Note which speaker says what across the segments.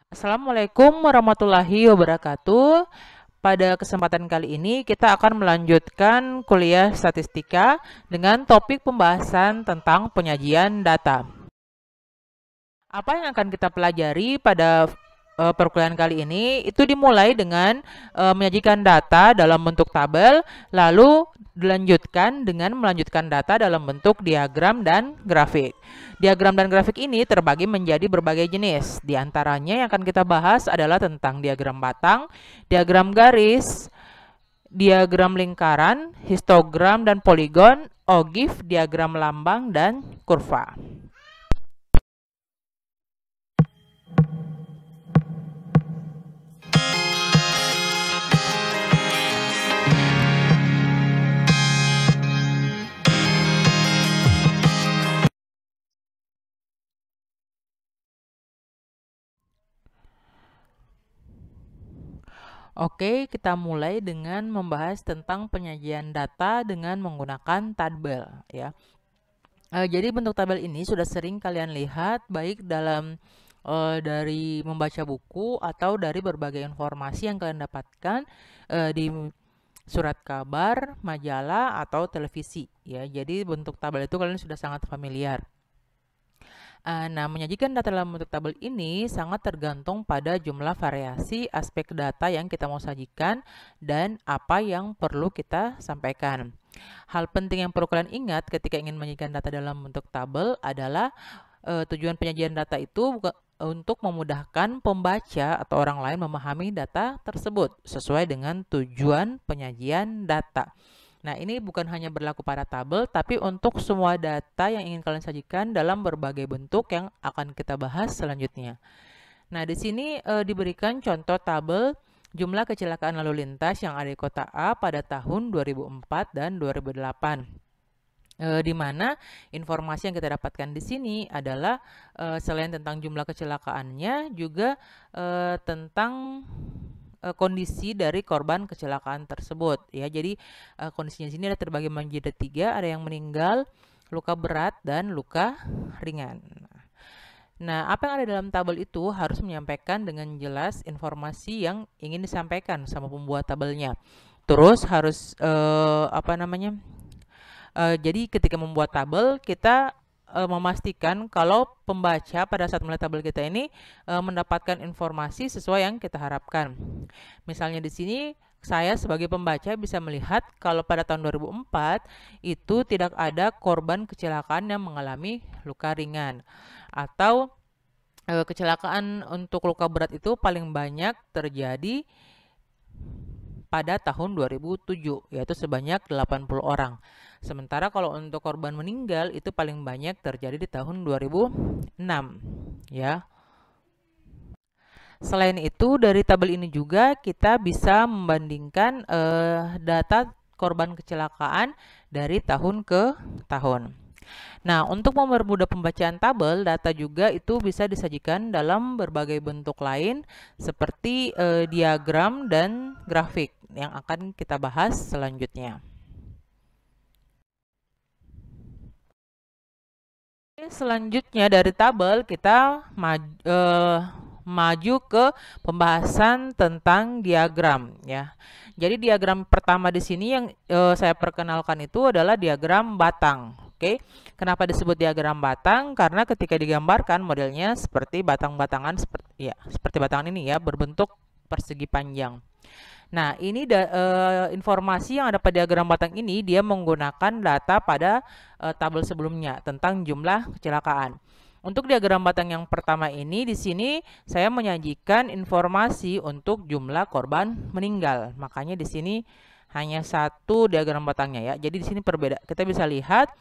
Speaker 1: Assalamualaikum warahmatullahi wabarakatuh. Pada kesempatan kali ini kita akan melanjutkan kuliah statistika dengan topik pembahasan tentang penyajian data. Apa yang akan kita pelajari pada perkuliahan kali ini itu dimulai dengan menyajikan data dalam bentuk tabel, lalu dilanjutkan dengan melanjutkan data dalam bentuk diagram dan grafik. Diagram dan grafik ini terbagi menjadi berbagai jenis. Di antaranya yang akan kita bahas adalah tentang diagram batang, diagram garis, diagram lingkaran, histogram dan poligon, ogif, diagram lambang, dan kurva. Oke, kita mulai dengan membahas tentang penyajian data dengan menggunakan tabel ya. Jadi bentuk tabel ini sudah sering kalian lihat baik dalam dari membaca buku atau dari berbagai informasi yang kalian dapatkan di surat kabar, majalah atau televisi ya. Jadi bentuk tabel itu kalian sudah sangat familiar. Nah, menyajikan data dalam bentuk tabel ini sangat tergantung pada jumlah variasi aspek data yang kita mau sajikan dan apa yang perlu kita sampaikan. Hal penting yang perlu kalian ingat ketika ingin menyajikan data dalam bentuk tabel adalah tujuan penyajian data itu untuk memudahkan pembaca atau orang lain memahami data tersebut sesuai dengan tujuan penyajian data. Nah, ini bukan hanya berlaku pada tabel, tapi untuk semua data yang ingin kalian sajikan dalam berbagai bentuk yang akan kita bahas selanjutnya. Nah, di sini diberikan contoh tabel jumlah kecelakaan lalu lintas yang ada di kota A pada tahun 2004 dan 2008. Di mana informasi yang kita dapatkan di sini adalah selain tentang jumlah kecelakaannya, juga tentang kondisi dari korban kecelakaan tersebut ya. Jadi kondisinya di sini ada terbagi menjadi 3, ada yang meninggal, luka berat, dan luka ringan. Nah, apa yang ada dalam tabel itu harus menyampaikan dengan jelas informasi yang ingin disampaikan sama pembuat tabelnya. Terus harus jadi ketika membuat tabel kita memastikan kalau pembaca pada saat melihat tabel kita ini mendapatkan informasi sesuai yang kita harapkan. Misalnya di sini saya sebagai pembaca bisa melihat kalau pada tahun 2004 itu tidak ada korban kecelakaan yang mengalami luka ringan, atau kecelakaan untuk luka berat itu paling banyak terjadi pada tahun 2007, yaitu sebanyak 80 orang. Sementara kalau untuk korban meninggal itu paling banyak terjadi di tahun 2006 ya. Selain itu, dari tabel ini juga kita bisa membandingkan data korban kecelakaan dari tahun ke tahun. Nah, untuk mempermudah pembacaan tabel, data juga itu bisa disajikan dalam berbagai bentuk lain seperti diagram dan grafik yang akan kita bahas selanjutnya. Selanjutnya dari tabel kita maju ke pembahasan tentang diagram ya. Jadi diagram pertama di sini yang saya perkenalkan itu adalah diagram batang. Oke, kenapa disebut diagram batang? Karena ketika digambarkan modelnya seperti batang-batangan seperti batangan ini ya, berbentuk persegi panjang. Nah, ini informasi yang ada pada diagram batang ini dia menggunakan data pada tabel sebelumnya tentang jumlah kecelakaan. Untuk diagram batang yang pertama ini di sini saya menyajikan informasi untuk jumlah korban meninggal. Makanya di sini hanya satu diagram batangnya ya. Jadi di sini berbeda. Kita bisa lihat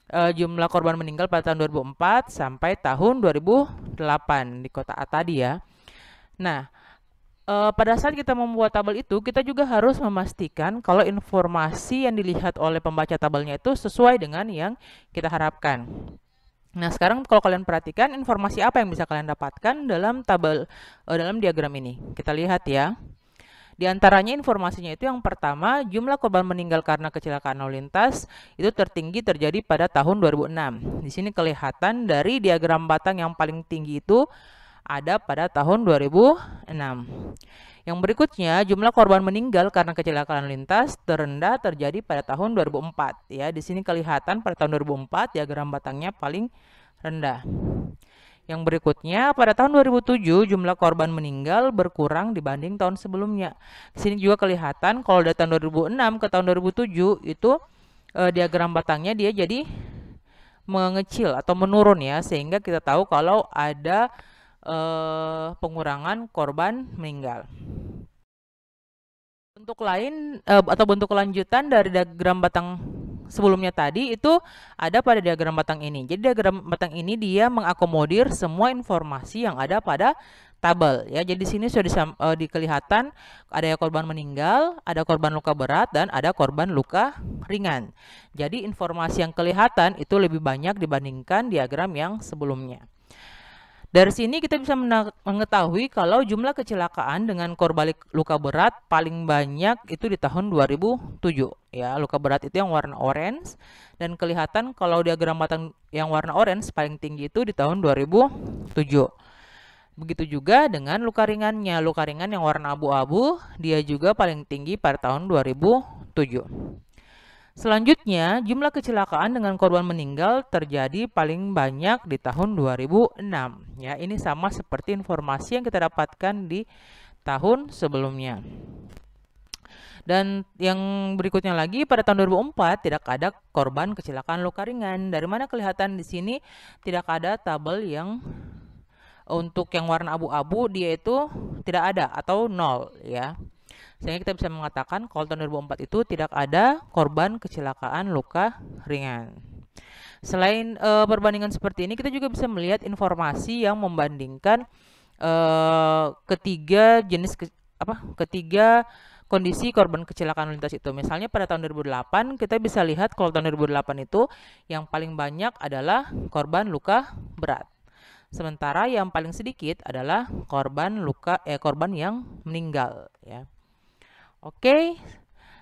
Speaker 1: jumlah korban meninggal pada tahun 2004 sampai tahun 2008 di kota A tadi ya. Nah, pada saat kita membuat tabel itu, kita juga harus memastikan kalau informasi yang dilihat oleh pembaca tabelnya itu sesuai dengan yang kita harapkan. Nah, sekarang kalau kalian perhatikan informasi apa yang bisa kalian dapatkan dalam tabel dalam diagram ini. Kita lihat ya. Di antaranya informasinya itu yang pertama, jumlah korban meninggal karena kecelakaan lalu lintas itu tertinggi terjadi pada tahun 2006. Di sini kelihatan dari diagram batang yang paling tinggi itu ada pada tahun 2006. Yang berikutnya, jumlah korban meninggal karena kecelakaan lintas terendah terjadi pada tahun 2004. Ya, di sini kelihatan pada tahun 2004 diagram batangnya paling rendah. Yang berikutnya, pada tahun 2007 jumlah korban meninggal berkurang dibanding tahun sebelumnya. Di sini juga kelihatan kalau dari tahun 2006 ke tahun 2007 itu diagram batangnya dia jadi mengecil atau menurun ya, sehingga kita tahu kalau ada pengurangan korban meninggal. Bentuk lain atau bentuk lanjutan dari diagram batang sebelumnya tadi itu ada pada diagram batang ini. Jadi diagram batang ini dia mengakomodir semua informasi yang ada pada tabel ya. Jadi di sini sudah dikelihatan ada korban meninggal, ada korban luka berat, dan ada korban luka ringan. Jadi informasi yang kelihatan itu lebih banyak dibandingkan diagram yang sebelumnya. Dari sini kita bisa mengetahui kalau jumlah kecelakaan dengan korban luka berat paling banyak itu di tahun 2007 ya. Luka berat itu yang warna orange, dan kelihatan kalau diagram batang yang warna orange paling tinggi itu di tahun 2007. Begitu juga dengan luka ringannya. Luka ringan yang warna abu-abu dia juga paling tinggi pada tahun 2007. Selanjutnya, jumlah kecelakaan dengan korban meninggal terjadi paling banyak di tahun 2006. Ya, ini sama seperti informasi yang kita dapatkan di tahun sebelumnya. Dan yang berikutnya lagi, pada tahun 2004 tidak ada korban kecelakaan luka ringan. Dari mana kelihatan di sini tidak ada tabel yang untuk yang warna abu-abu dia itu tidak ada atau 0 ya. Sehingga kita bisa mengatakan kalau tahun 2004 itu tidak ada korban kecelakaan luka ringan. Selain perbandingan seperti ini, kita juga bisa melihat informasi yang membandingkan ketiga kondisi korban kecelakaan lintas itu. Misalnya pada tahun 2008 kita bisa lihat kalau tahun 2008 itu yang paling banyak adalah korban luka berat. Sementara yang paling sedikit adalah korban yang meninggal ya. Oke,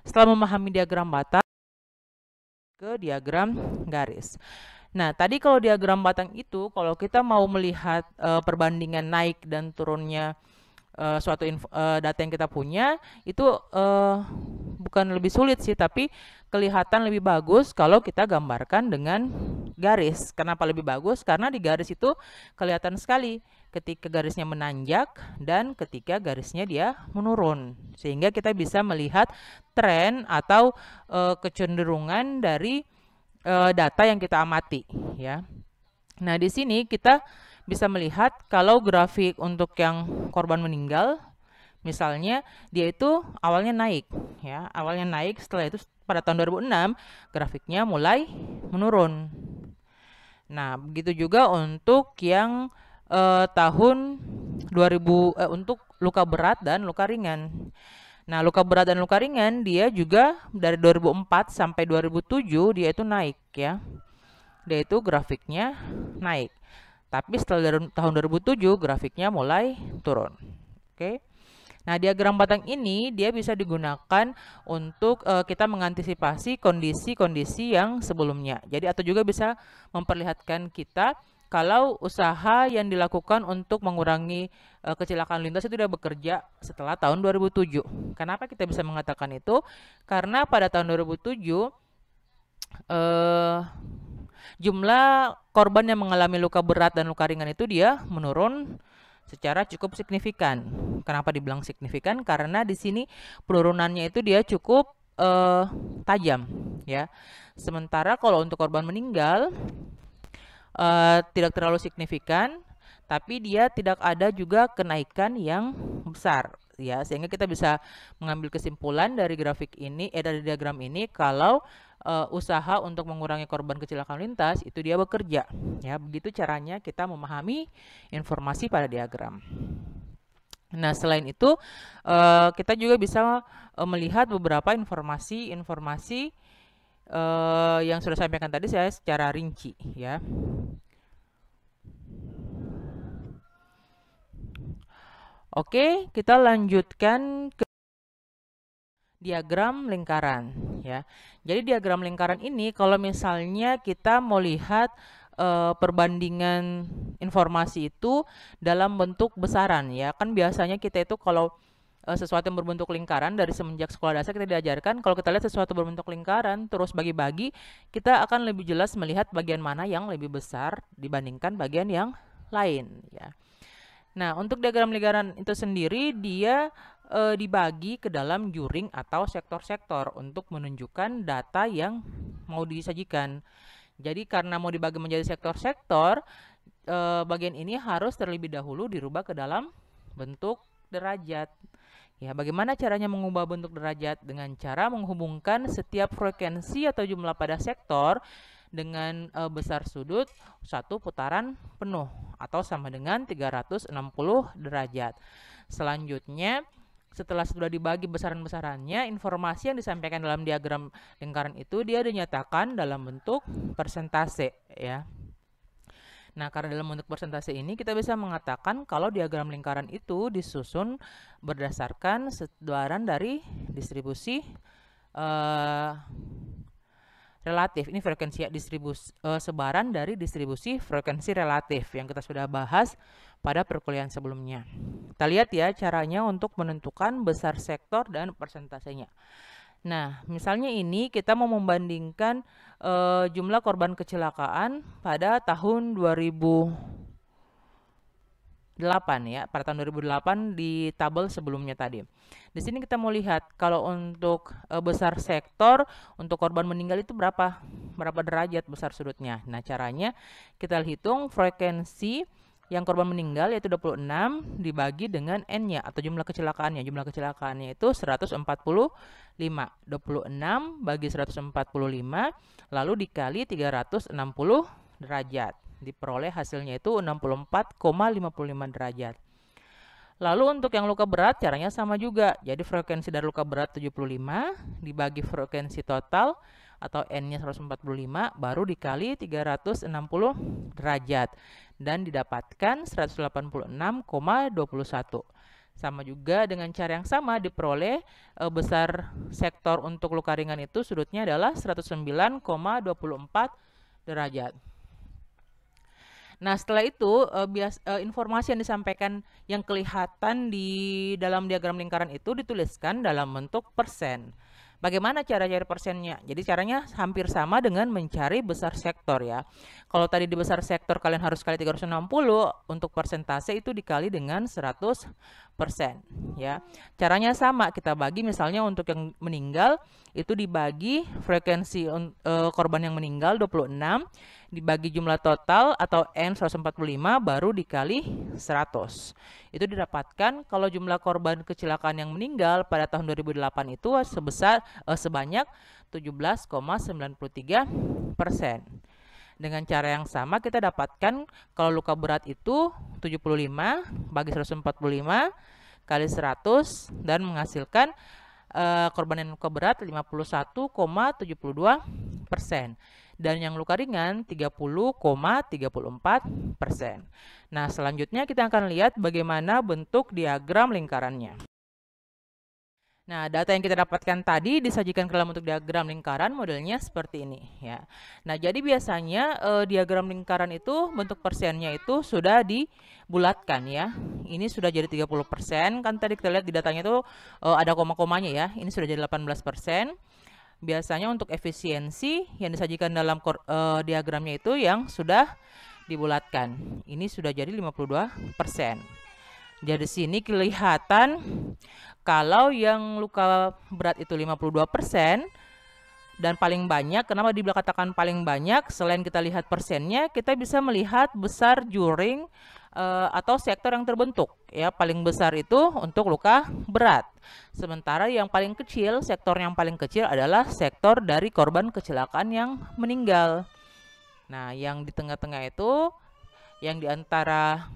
Speaker 1: setelah memahami diagram batang ke diagram garis. Nah, tadi kalau diagram batang itu, kalau kita mau melihat perbandingan naik dan turunnya suatu data yang kita punya, itu bukan lebih sulit sih, tapi kelihatan lebih bagus kalau kita gambarkan dengan garis. Kenapa lebih bagus? Karena di garis itu kelihatan sekali ketika garisnya menanjak dan ketika garisnya dia menurun, sehingga kita bisa melihat tren atau kecenderungan dari data yang kita amati ya. Nah, di sini kita bisa melihat kalau grafik untuk yang korban meninggal, misalnya dia itu awalnya naik ya, setelah itu pada tahun 2006 grafiknya mulai menurun. Nah, begitu juga untuk yang tahun 2000 untuk luka berat dan luka ringan. Nah, luka berat dan luka ringan dia juga dari 2004 sampai 2007 dia itu naik ya. Dia itu grafiknya naik. Tapi setelah dari tahun 2007 grafiknya mulai turun. Oke. Nah, diagram batang ini dia bisa digunakan untuk kita mengantisipasi kondisi-kondisi yang sebelumnya. Jadi atau juga bisa memperlihatkan kita kalau usaha yang dilakukan untuk mengurangi kecelakaan lintas itu sudah bekerja setelah tahun 2007. Kenapa kita bisa mengatakan itu? Karena pada tahun 2007 jumlah korban yang mengalami luka berat dan luka ringan itu dia menurun secara cukup signifikan. Kenapa dibilang signifikan? Karena di sini penurunannya itu dia cukup tajam ya. Sementara kalau untuk korban meninggal tidak terlalu signifikan, tapi dia tidak ada juga kenaikan yang besar ya, sehingga kita bisa mengambil kesimpulan dari grafik ini dari diagram ini kalau usaha untuk mengurangi korban kecelakaan lintas itu dia bekerja ya. Begitu caranya kita memahami informasi pada diagram. Nah, selain itu kita juga bisa melihat beberapa informasi yang sudah saya sampaikan tadi saya secara rinci ya. Oke, kita lanjutkan ke diagram lingkaran ya. Jadi diagram lingkaran ini kalau misalnya kita mau lihat perbandingan informasi itu dalam bentuk besaran ya. Kan biasanya kita itu kalau sesuatu yang berbentuk lingkaran dari semenjak sekolah dasar kita diajarkan kalau kita lihat sesuatu berbentuk lingkaran terus bagi-bagi, kita akan lebih jelas melihat bagian mana yang lebih besar dibandingkan bagian yang lain ya. Nah, untuk diagram lingkaran itu sendiri dia dibagi ke dalam juring atau sektor-sektor untuk menunjukkan data yang mau disajikan. Jadi karena mau dibagi menjadi sektor-sektor, bagian ini harus terlebih dahulu dirubah ke dalam bentuk derajat. Ya, bagaimana caranya mengubah bentuk derajat? Dengan cara menghubungkan setiap frekuensi atau jumlah pada sektor dengan besar sudut satu putaran penuh atau sama dengan 360 derajat. Selanjutnya, setelah sudah dibagi besaran-besarannya, informasi yang disampaikan dalam diagram lingkaran itu dia dinyatakan dalam bentuk persentase ya. Nah, karena dalam bentuk persentase ini kita bisa mengatakan kalau diagram lingkaran itu disusun berdasarkan sebaran dari distribusi relatif. Ini frekuensi distribusi sebaran dari distribusi frekuensi relatif yang kita sudah bahas pada perkuliahan sebelumnya. Kita lihat ya caranya untuk menentukan besar sektor dan persentasenya. Nah, misalnya ini kita mau membandingkan jumlah korban kecelakaan pada tahun 2008 ya, pada tahun 2008 di tabel sebelumnya tadi. Di sini kita mau lihat kalau untuk besar sektor untuk korban meninggal itu berapa derajat besar sudutnya. Nah, caranya kita hitung frekuensi yang korban meninggal yaitu 26 dibagi dengan N-nya atau jumlah kecelakaannya. Jumlah kecelakaannya itu 145. 26 bagi 145 lalu dikali 360 derajat. Diperoleh hasilnya itu 64,55 derajat. Lalu untuk yang luka berat caranya sama juga. Jadi frekuensi dari luka berat 75 dibagi frekuensi total atau N-nya 145 baru dikali 360 derajat dan didapatkan 186,21. Sama juga dengan cara yang sama diperoleh besar sektor untuk luka ringan itu sudutnya adalah 109,24 derajat. Nah, setelah itu informasi yang disampaikan yang kelihatan di dalam diagram lingkaran itu dituliskan dalam bentuk persen. Bagaimana cara cari persennya? Jadi caranya hampir sama dengan mencari besar sektor ya. Kalau tadi di besar sektor kalian harus kali 360, untuk persentase itu dikali dengan 100% ya. Caranya sama, kita bagi misalnya untuk yang meninggal itu dibagi frekuensi korban yang meninggal 26 dibagi jumlah total atau N 145 baru dikali 100. Itu didapatkan kalau jumlah korban kecelakaan yang meninggal pada tahun 2008 itu sebanyak 17,93%. Dengan cara yang sama kita dapatkan kalau luka berat itu 75 bagi 145 kali 100 dan menghasilkan korban yang luka berat 51,72%. Dan yang luka ringan 30,34%. Nah, selanjutnya kita akan lihat bagaimana bentuk diagram lingkarannya. Nah, data yang kita dapatkan tadi disajikan ke dalam bentuk diagram lingkaran, modelnya seperti ini ya. Nah, jadi biasanya diagram lingkaran itu bentuk persennya itu sudah dibulatkan ya. Ini sudah jadi 30%, kan tadi kita lihat di datanya itu ada koma-komanya ya. Ini sudah jadi 18%. Biasanya untuk efisiensi yang disajikan dalam diagramnya itu yang sudah dibulatkan. Ini sudah jadi 52%. Jadi sini kelihatan kalau yang luka berat itu 52% dan paling banyak. Kenapa dikatakan paling banyak? Selain kita lihat persennya, kita bisa melihat besar juring atau sektor yang terbentuk ya. Paling besar itu untuk luka berat, sementara yang paling kecil, sektor yang paling kecil adalah sektor dari korban kecelakaan yang meninggal. Nah, yang di tengah-tengah itu yang diantara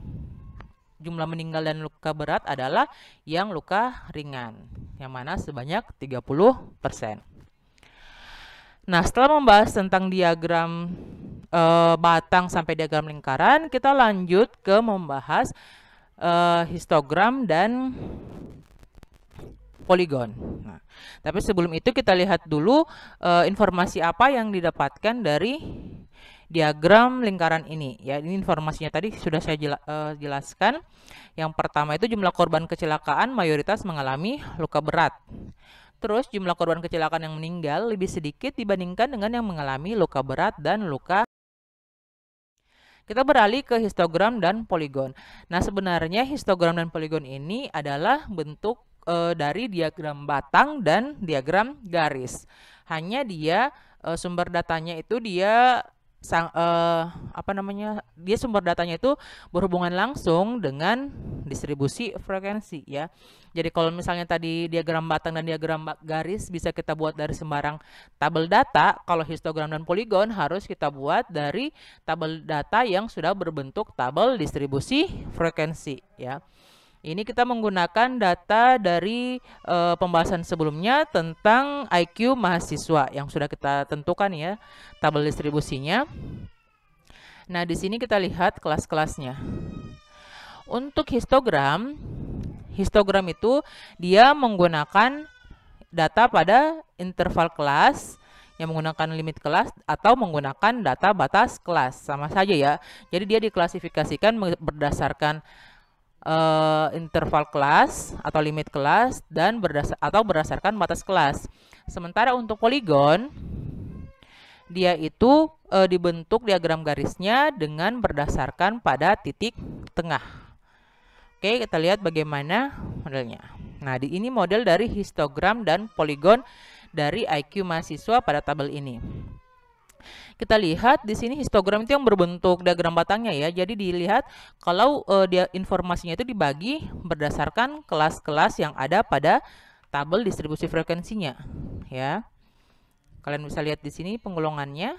Speaker 1: jumlah meninggal dan luka berat adalah yang luka ringan, yang mana sebanyak 30%. Nah, setelah membahas tentang diagram batang sampai diagram lingkaran, kita lanjut ke membahas histogram dan poligon. Nah, tapi sebelum itu kita lihat dulu informasi apa yang didapatkan dari diagram lingkaran ini ya. Ini informasinya tadi sudah saya jelaskan. Yang pertama itu jumlah korban kecelakaan mayoritas mengalami luka berat. Terus jumlah korban kecelakaan yang meninggal lebih sedikit dibandingkan dengan yang mengalami luka berat dan luka. Kita beralih ke histogram dan poligon. Nah, sebenarnya histogram dan poligon ini adalah bentuk dari diagram batang dan diagram garis. Hanya dia sumber datanya itu dia dia sumber datanya itu berhubungan langsung dengan distribusi frekuensi ya. Jadi kalau misalnya tadi diagram batang dan diagram garis bisa kita buat dari sembarang tabel data, kalau histogram dan poligon harus kita buat dari tabel data yang sudah berbentuk tabel distribusi frekuensi ya. Ini kita menggunakan data dari pembahasan sebelumnya tentang IQ mahasiswa yang sudah kita tentukan ya, tabel distribusinya. Nah, di sini kita lihat kelas-kelasnya. Untuk histogram itu dia menggunakan data pada interval kelas yang menggunakan limit kelas atau menggunakan data batas kelas. Sama saja ya. Jadi dia diklasifikasikan berdasarkan interval kelas atau limit kelas dan berdasarkan batas kelas. Sementara untuk poligon dia itu dibentuk diagram garisnya dengan berdasarkan pada titik tengah. Oke, kita lihat bagaimana modelnya. Nah, ini model dari histogram dan poligon dari IQ mahasiswa pada tabel ini. Kita lihat di sini histogram itu yang berbentuk diagram batangnya ya. Jadi dilihat kalau dia informasinya itu dibagi berdasarkan kelas-kelas yang ada pada tabel distribusi frekuensinya ya. Kalian bisa lihat di sini penggolongannya.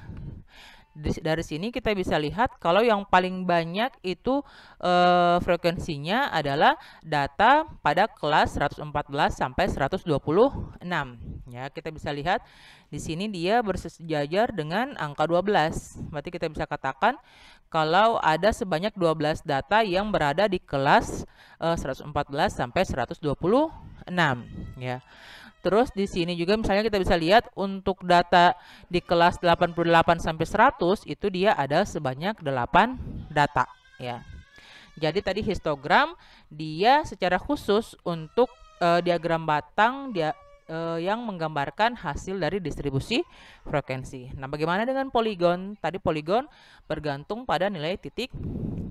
Speaker 1: Dari sini kita bisa lihat kalau yang paling banyak itu frekuensinya adalah data pada kelas 114 sampai 126 ya. Kita bisa lihat di sini dia bersejajar dengan angka 12. Berarti kita bisa katakan kalau ada sebanyak 12 data yang berada di kelas 114 sampai 126 ya. Terus di sini juga misalnya kita bisa lihat untuk data di kelas 88 sampai 100 itu dia ada sebanyak 8 data ya. Jadi tadi histogram dia secara khusus untuk diagram batang yang menggambarkan hasil dari distribusi frekuensi. Nah, bagaimana dengan poligon? Tadi poligon bergantung pada nilai titik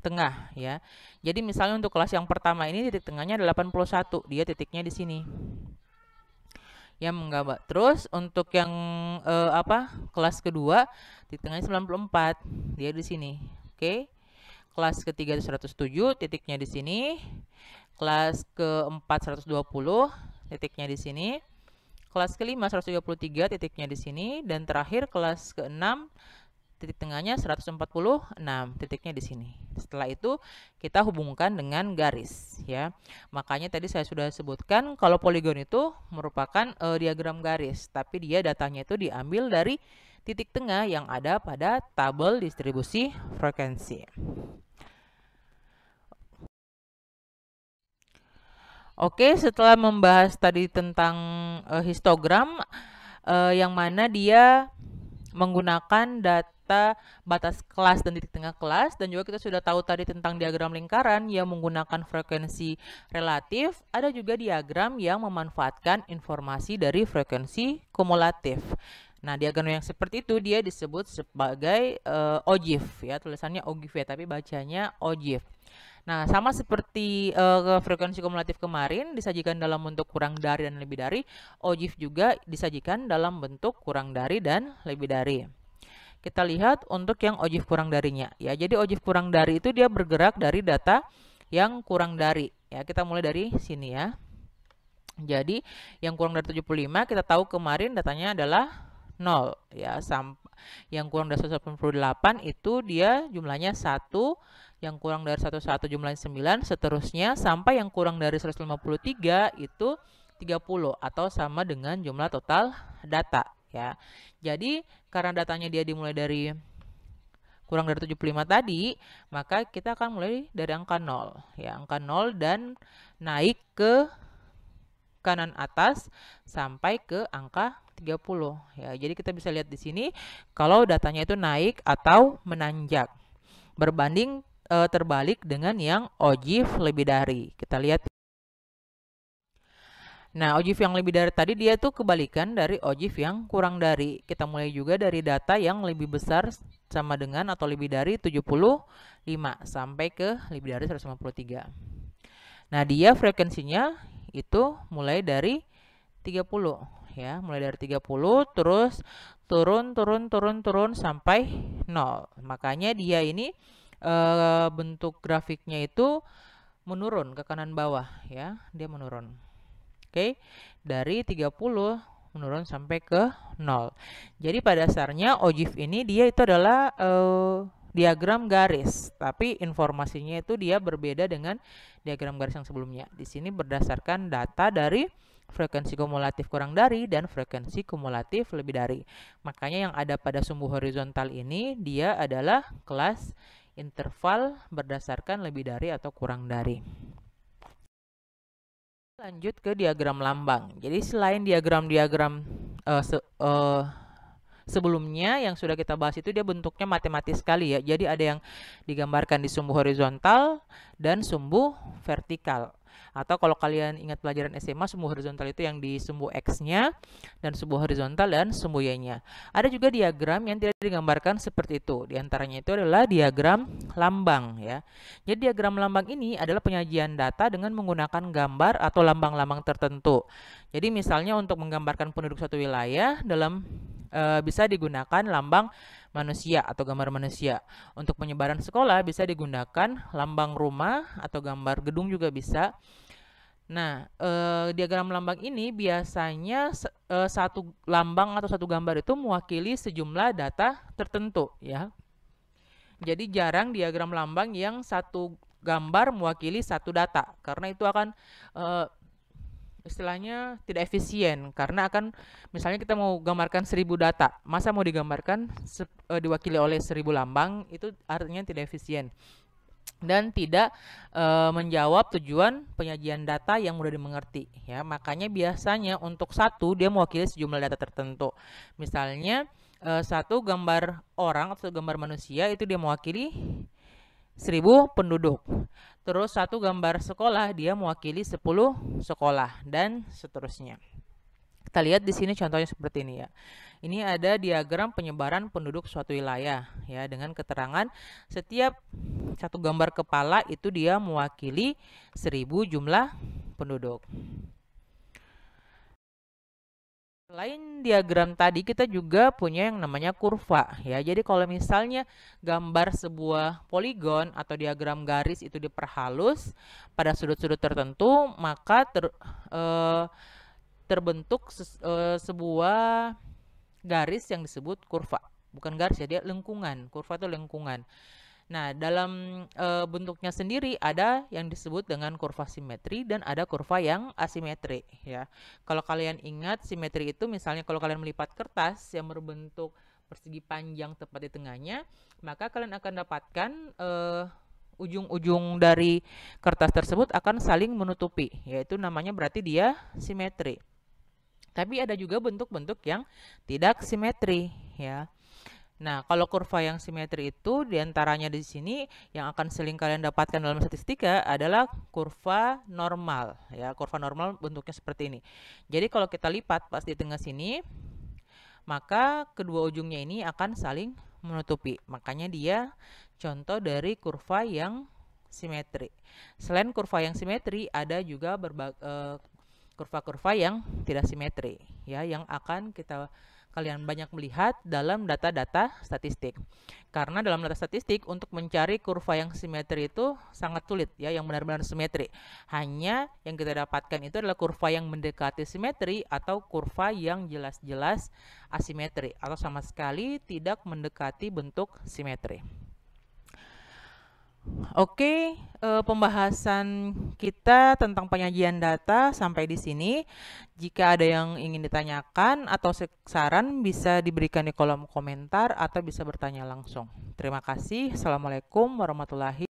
Speaker 1: tengah ya. Jadi misalnya untuk kelas yang pertama ini titik tengahnya 81, dia titiknya di sini. Yang menggambar. Terus untuk yang kelas kedua titik tengahnya 94, dia di sini. Oke. Kelas ketiga 107, titiknya di sini. Kelas keempat 120, titiknya di sini. Kelas kelima 133, titiknya di sini. Dan terakhir kelas keenam titik tengahnya 146, titiknya di sini. Setelah itu kita hubungkan dengan garis ya. Makanya tadi saya sudah sebutkan kalau poligon itu merupakan diagram garis, tapi dia datanya itu diambil dari titik tengah yang ada pada tabel distribusi frekuensi. Oke, setelah membahas tadi tentang histogram yang mana dia menggunakan data batas kelas dan titik tengah kelas, dan juga kita sudah tahu tadi tentang diagram lingkaran yang menggunakan frekuensi relatif. Ada juga diagram yang memanfaatkan informasi dari frekuensi kumulatif. Nah, diagram yang seperti itu dia disebut sebagai ogive ya, tulisannya ogive ya, tapi bacanya ogive. Nah, sama seperti frekuensi kumulatif kemarin disajikan dalam bentuk kurang dari dan lebih dari, ogive juga disajikan dalam bentuk kurang dari dan lebih dari. Kita lihat untuk yang ogive kurang darinya ya. Jadi ogive kurang dari itu dia bergerak dari data yang kurang dari ya. Kita mulai dari sini ya. Jadi yang kurang dari 75 kita tahu kemarin datanya adalah 0 ya. Yang kurang dari 188 itu dia jumlahnya 1, yang kurang dari 11 jumlahnya 9, seterusnya sampai yang kurang dari 153 itu 30 atau sama dengan jumlah total data ya. Jadi karena datanya dia dimulai dari kurang dari 75 tadi, maka kita akan mulai dari angka 0 ya, angka 0 dan naik ke kanan atas sampai ke angka 30 ya. Jadi kita bisa lihat di sini kalau datanya itu naik atau menanjak berbanding terbalik dengan yang OJIF lebih dari. Kita lihat. Nah, OJIF yang lebih dari tadi dia tuh kebalikan dari OJIF yang kurang dari. Kita mulai juga dari data yang lebih besar sama dengan atau lebih dari 75 sampai ke lebih dari 153. Nah, dia frekuensinya itu mulai dari 30 ya, mulai dari 30 terus turun sampai 0. Makanya dia ini bentuk grafiknya itu menurun ke kanan bawah ya, dia menurun. Oke, dari 30 menurun sampai ke 0. Jadi pada dasarnya OJIF ini dia itu adalah diagram garis, tapi informasinya itu dia berbeda dengan diagram garis yang sebelumnya. Di sini berdasarkan data dari frekuensi kumulatif kurang dari dan frekuensi kumulatif lebih dari. Makanya yang ada pada sumbu horizontal ini dia adalah kelas interval berdasarkan lebih dari atau kurang dari. Lanjut ke diagram lambang. Jadi selain diagram-diagram sebelumnya yang sudah kita bahas itu dia bentuknya matematis sekali ya. Jadi ada yang digambarkan di sumbu horizontal dan sumbu vertikal. Atau kalau kalian ingat pelajaran SMA, sumbu horizontal itu yang di sumbu X-nya dan sumbu horizontal dan sumbu Y-nya. Ada juga diagram yang tidak digambarkan seperti itu. Di antaranya itu adalah diagram lambang ya. Jadi diagram lambang ini adalah penyajian data dengan menggunakan gambar atau lambang-lambang tertentu. Jadi misalnya untuk menggambarkan penduduk suatu wilayah dalam bisa digunakan lambang manusia atau gambar manusia. Untuk penyebaran sekolah bisa digunakan lambang rumah atau gambar gedung juga bisa. Nah, diagram lambang ini biasanya satu lambang atau satu gambar itu mewakili sejumlah data tertentu ya. Jadi jarang diagram lambang yang satu gambar mewakili satu data karena itu akan istilahnya tidak efisien karena akan misalnya kita mau gambarkan 1000 data, masa mau digambarkan diwakili oleh 1000 lambang, itu artinya tidak efisien dan tidak menjawab tujuan penyajian data yang mudah dimengerti ya. Makanya biasanya untuk satu dia mewakili sejumlah data tertentu. Misalnya satu gambar orang atau gambar manusia itu dia mewakili 1000 penduduk. Terus satu gambar sekolah dia mewakili 10 sekolah dan seterusnya. Kita lihat di sini contohnya seperti ini ya. Ini ada diagram penyebaran penduduk suatu wilayah ya dengan keterangan setiap satu gambar kepala itu dia mewakili 1000 jumlah penduduk. Selain diagram tadi kita juga punya yang namanya kurva ya. Jadi kalau misalnya gambar sebuah poligon atau diagram garis itu diperhalus pada sudut-sudut tertentu, maka terbentuk sebuah garis yang disebut kurva. Bukan garis ya, dia lengkungan. Kurva itu lengkungan. Nah, dalam bentuknya sendiri ada yang disebut dengan kurva simetri dan ada kurva yang asimetri ya. Kalau kalian ingat simetri itu misalnya kalau kalian melipat kertas yang berbentuk persegi panjang tepat di tengahnya, maka kalian akan dapatkan ujung-ujung dari kertas tersebut akan saling menutupi, yaitu namanya berarti dia simetri. Tapi ada juga bentuk-bentuk yang tidak simetri ya. Nah, kalau kurva yang simetri itu diantaranya di sini yang akan sering kalian dapatkan dalam statistika adalah kurva normal ya. Kurva normal bentuknya seperti ini. Jadi kalau kita lipat pas di tengah sini, maka kedua ujungnya ini akan saling menutupi. Makanya dia contoh dari kurva yang simetri. Selain kurva yang simetri, ada juga kurva-kurva yang tidak simetri ya, yang akan kalian banyak melihat dalam data-data statistik. Karena dalam data statistik untuk mencari kurva yang simetri itu sangat sulit ya, yang benar-benar simetri. Hanya yang kita dapatkan itu adalah kurva yang mendekati simetri atau kurva yang jelas-jelas asimetri atau sama sekali tidak mendekati bentuk simetri. Oke, pembahasan kita tentang penyajian data sampai di sini. Jika ada yang ingin ditanyakan atau saran bisa diberikan di kolom komentar atau bisa bertanya langsung. Terima kasih. Assalamualaikum warahmatullahi wabarakatuh.